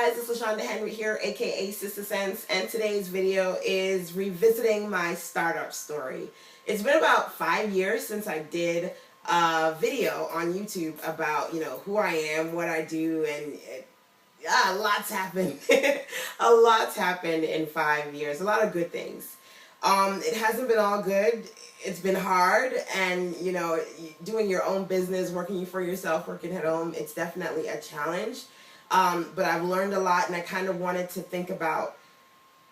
guys, it's LaShanda Henry here, aka SistaSense, and today's video is revisiting my startup story. It's been about 5 years since I did a video on YouTube about, who I am, what I do, and lots happened. A lot's happened in 5 years, a lot of good things. It hasn't been all good. It's been hard, and doing your own business, working for yourself, working at home, it's definitely a challenge. But I've learned a lot, and I kind of wanted to think about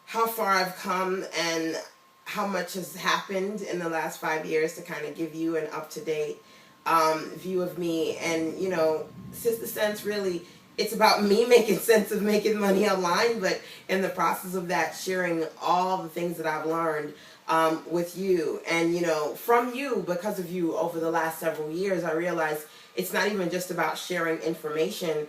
how far I've come and how much has happened in the last 5 years to kind of give you an up-to-date view of me. And SistaSense, really, it's about me making sense of making money online, but in the process of that, sharing all the things that I've learned with you. And from you, because of you, over the last several years, I realized it's not even just about sharing information,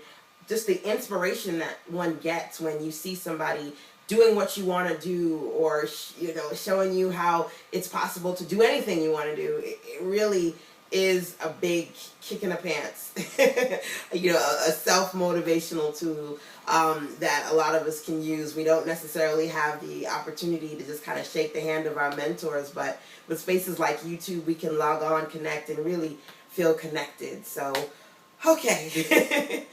just the inspiration that one gets when you see somebody doing what you want to do, or showing you how it's possible to do anything you want to do. It really is a big kick in the pants, a self-motivational tool that a lot of us can use. We don't necessarily have the opportunity to just kind of shake the hand of our mentors, but with spaces like YouTube, we can log on, connect, and really feel connected. So, okay,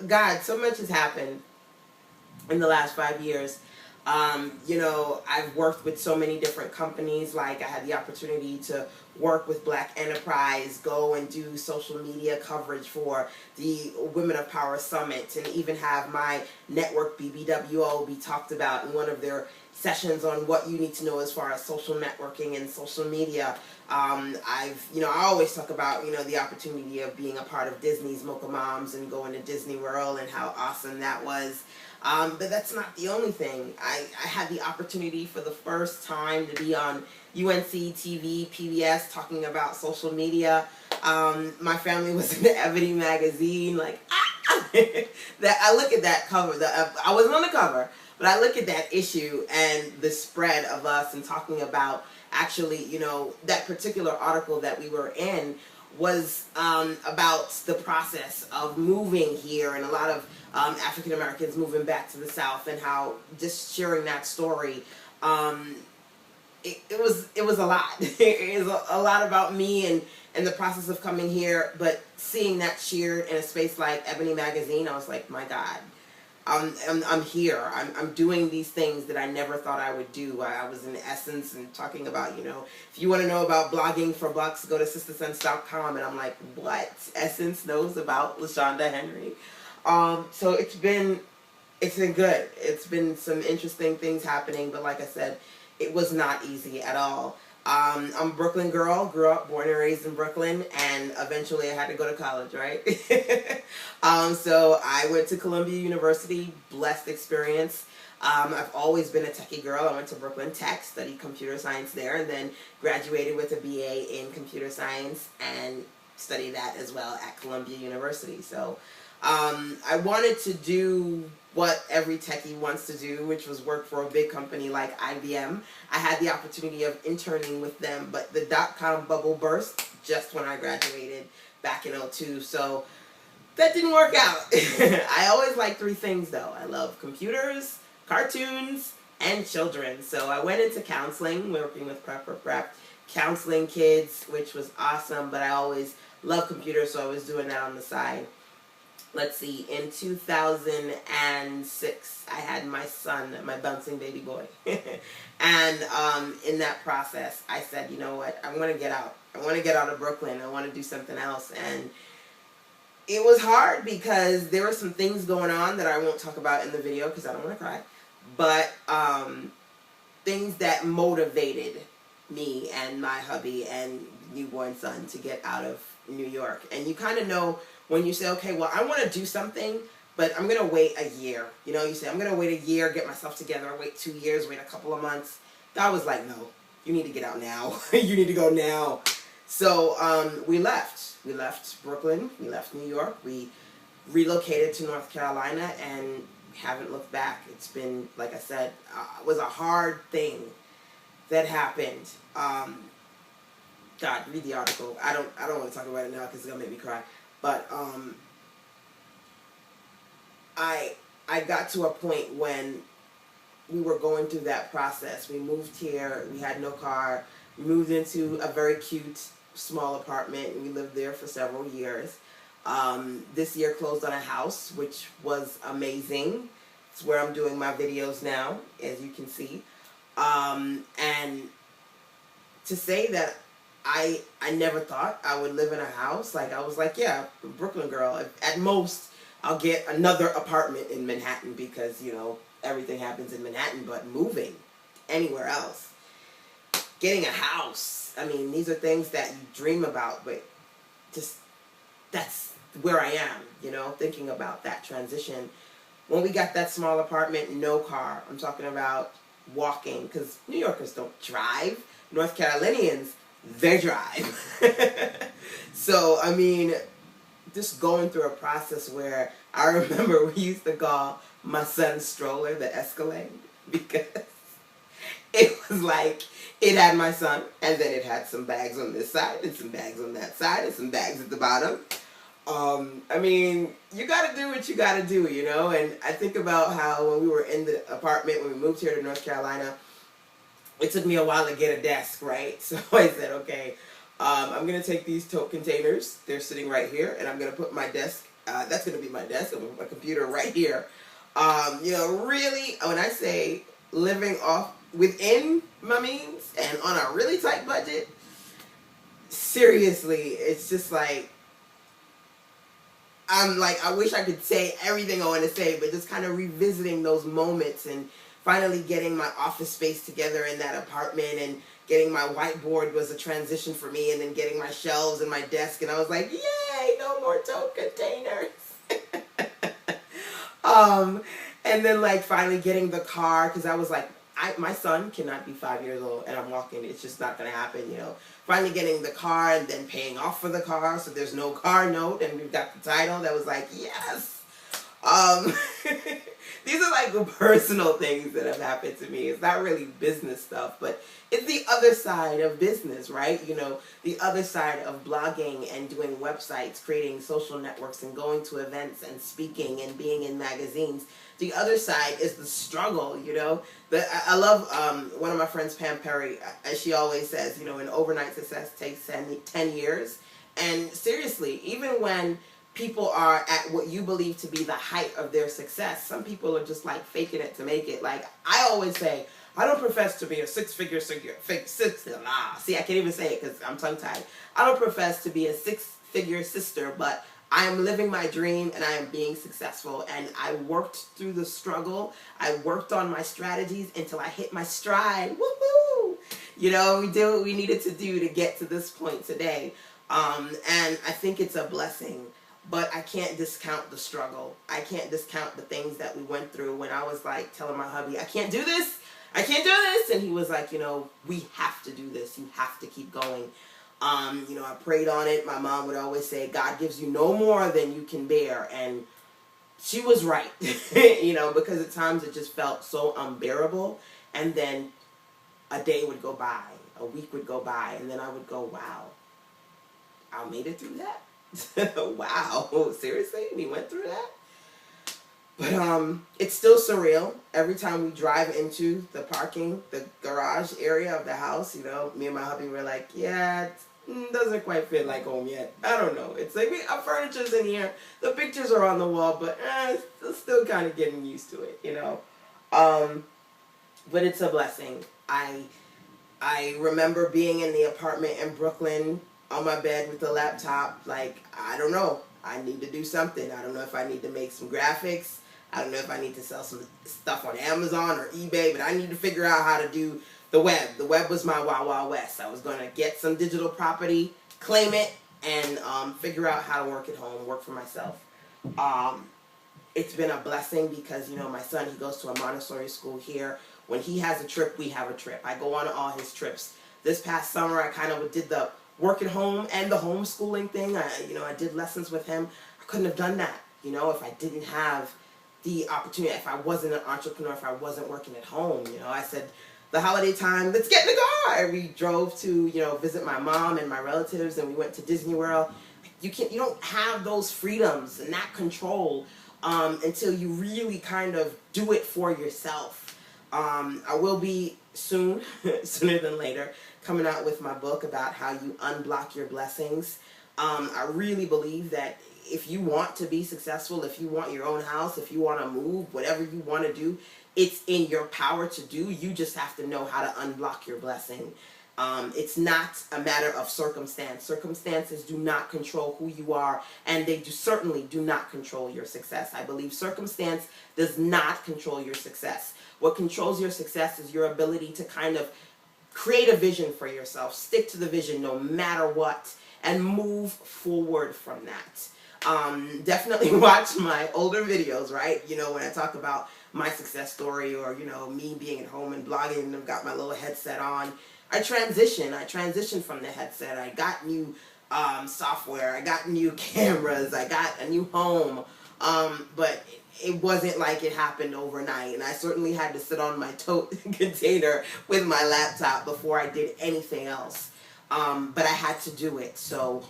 God, so much has happened in the last 5 years. I've worked with so many different companies. Like, I had the opportunity to work with Black Enterprise, go and do social media coverage for the Women of Power Summit, and even have my network BBWO be talked about in one of their sessions on what you need to know as far as social networking and social media. I always talk about, the opportunity of being a part of Disney's Mocha Moms and going to Disney World and how awesome that was. But that's not the only thing. I had the opportunity for the first time to be on UNC TV, PBS, talking about social media. My family was in the Ebony magazine, that I look at that cover, I wasn't on the cover, but I look at that issue and the spread of us and talking about actually, that particular article that we were in was about the process of moving here, and a lot of African Americans moving back to the South, and how just sharing that story, it was a lot. It was a lot about me and the process of coming here, but seeing that shared in a space like Ebony magazine, I was like, my God. I'm here. I'm doing these things that I never thought I would do. I was in Essence and talking about, if you want to know about blogging for bucks, go to SistaSense.com. And I'm like, what? Essence knows about LaShanda Henry. So it's been good. It's been some interesting things happening, but like I said, it was not easy at all. I'm a Brooklyn girl, born and raised in Brooklyn, and eventually I had to go to college, right? So I went to Columbia University, blessed experience. I've always been a techie girl. I went to Brooklyn Tech, studied computer science there, and then graduated with a BA in computer science and studied that as well at Columbia University. So I wanted to do what every techie wants to do, which was work for a big company like IBM. I had the opportunity of interning with them, but the dot-com bubble burst just when I graduated back in '02, so that didn't work out. I always liked three things, though. I love computers, cartoons, and children. So I went into counseling, working with Prep for Prep, counseling kids, which was awesome, but I always loved computers, so I was doing that on the side. Let's see, in 2006, I had my son, my bouncing baby boy. And in that process, I said, you know what, I want to get out. I want to get out of Brooklyn. I want to do something else. And it was hard because there were some things going on that I won't talk about in the video because I don't want to cry. But things that motivated me and my hubby and newborn son to get out of New York. And you kind of know when you say, okay, well, I want to do something, but I'm going to wait a year. You say, I'm going to wait a year, get myself together, wait 2 years, wait a couple of months. God was like, no, you need to get out now. You need to go now. So we left. We left Brooklyn. We left New York. We relocated to North Carolina and haven't looked back. It's been, like I said, it was a hard thing that happened. God, read the article. I don't want to talk about it now because it's going to make me cry. But I got to a point when we were going through that process. We moved here. We had no car. We moved into a very cute small apartment, and we lived there for several years. This year closed on a house, which was amazing. It's where I'm doing my videos now, as you can see. And to say that I never thought I would live in a house. Like, I was like, yeah, Brooklyn girl. At most, I'll get another apartment in Manhattan because, you know, everything happens in Manhattan. But moving anywhere else, getting a house, I mean, these are things that you dream about, but just that's where I am, you know, thinking about that transition. When we got that small apartment, no car. I'm talking about walking, because New Yorkers don't drive. North Carolinians, they drive. So, I mean, just going through a process where I remember we used to call my son's stroller the Escalade, because it was like, it had my son, and then it had some bags on this side, and some bags on that side, and some bags at the bottom. I mean, you gotta do what you gotta do, you know? And I think about how when we were in the apartment, when we moved here to North Carolina, it took me a while to get a desk, right? So I said, okay, I'm gonna take these tote containers, they're sitting right here, and I'm gonna put my desk, that's gonna be my desk, I'm gonna put my computer right here. You know, really, when I say living off within my means and on a really tight budget, seriously, it's just like, I'm like, I wish I could say everything I want to say, but just kind of revisiting those moments and finally getting my office space together in that apartment, and getting my whiteboard was a transition for me, and then getting my shelves and my desk, and I was like, yay, no more tote containers. And then like finally getting the car, because I was like, my son cannot be 5 years old and I'm walking. It's just not going to happen, you know. Finally getting the car and then paying off for the car, so there's no car note, and we've got the title. That was like, yes. These are like the personal things that have happened to me. It's not really business stuff, but it's the other side of business, right? You know, the other side of blogging and doing websites, creating social networks and going to events and speaking and being in magazines. The other side is the struggle, you know. I love one of my friends, Pam Perry, as she always says, you know, an overnight success takes 10 years. And seriously, even when people are at what you believe to be the height of their success, some people are just like faking it to make it. Like I always say, I don't profess to be a see, I can't even say it because I'm tongue-tied. I don't profess to be a six-figure sister, but I am living my dream and I am being successful. And I worked through the struggle. I worked on my strategies until I hit my stride. Woohoo! You know, we did what we needed to do to get to this point today. And I think it's a blessing. But I can't discount the struggle. I can't discount the things that we went through when I was like telling my hubby, I can't do this. I can't do this. And he was like, you know, we have to do this. You have to keep going. You know, I prayed on it. My mom would always say, God gives you no more than you can bear. And she was right, you know, because at times it just felt so unbearable. And then a day would go by, a week would go by, and then I would go, wow, I made it through that. Wow, seriously? We went through that? But it's still surreal. Every time we drive into the garage area of the house, you know, me and my hubby were like, yeah, it doesn't quite feel like home yet. I don't know. It's like our furniture's in here. The pictures are on the wall, but still kind of getting used to it, you know. But it's a blessing. I remember being in the apartment in Brooklyn on my bed with the laptop, like, I don't know. I need to do something. I don't know if I need to make some graphics. I don't know if I need to sell some stuff on Amazon or eBay, but I need to figure out how to do the web. The web was my Wild Wild West. I was going to get some digital property, claim it, and figure out how to work at home, work for myself. It's been a blessing because, you know, my son, he goes to a Montessori school here. When he has a trip, we have a trip. I go on all his trips. This past summer, I kind of did the work at home and the homeschooling thing. I did lessons with him. I couldn't have done that, you know, if I didn't have the opportunity, if I wasn't an entrepreneur, if I wasn't working at home. You know, I said, the holiday time, let's get in the car. We drove to, you know, visit my mom and my relatives, and we went to Disney World. You don't have those freedoms and that control until you really kind of do it for yourself. I will be soon, sooner than later, coming out with my book about how you unblock your blessings. I really believe that if you want to be successful, if you want your own house, if you want to move, whatever you want to do, it's in your power to do. You just have to know how to unblock your blessing. It's not a matter of circumstance. Circumstances do not control who you are, and they certainly do not control your success. I believe circumstance does not control your success. What controls your success is your ability to kind of create a vision for yourself, stick to the vision no matter what, and move forward from that. Definitely watch my older videos, right? You know, when I talk about my success story, or, you know, me being at home and blogging and I've got my little headset on. I transitioned from the headset. I got new software. I got new cameras. I got a new home. But it wasn't like it happened overnight. And I certainly had to sit on my tote container with my laptop before I did anything else. But I had to do it. So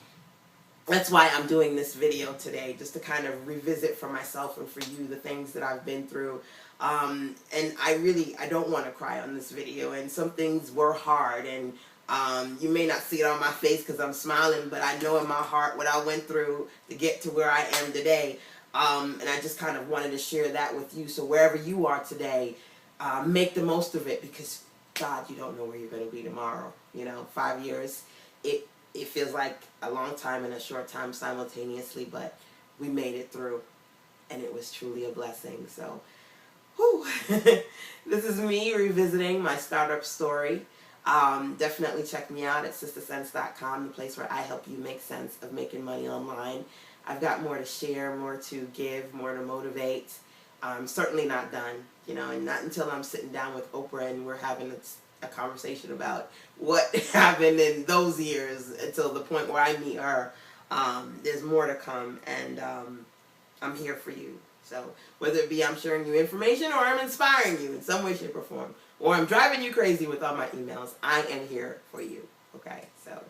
that's why I'm doing this video today, just to kind of revisit for myself and for you the things that I've been through. And I don't want to cry on this video, and some things were hard, and you may not see it on my face because I'm smiling, but I know in my heart what I went through to get to where I am today. And I just kind of wanted to share that with you. So wherever you are today, make the most of it, because God, you don't know where you're going to be tomorrow. You know, 5 years, it feels like a long time and a short time simultaneously, but we made it through, and it was truly a blessing. So, whew. This is me revisiting my startup story. Definitely check me out at SistaSense.com, the place where I help you make sense of making money online. I've got more to share, more to give, more to motivate. I'm certainly not done, you know, and not until I'm sitting down with Oprah and we're having a conversation about what happened in those years until the point where I meet her. There's more to come, and I'm here for you. So whether it be I'm sharing you information, or I'm inspiring you in some way, shape, or form, or I'm driving you crazy with all my emails, I am here for you. Okay, so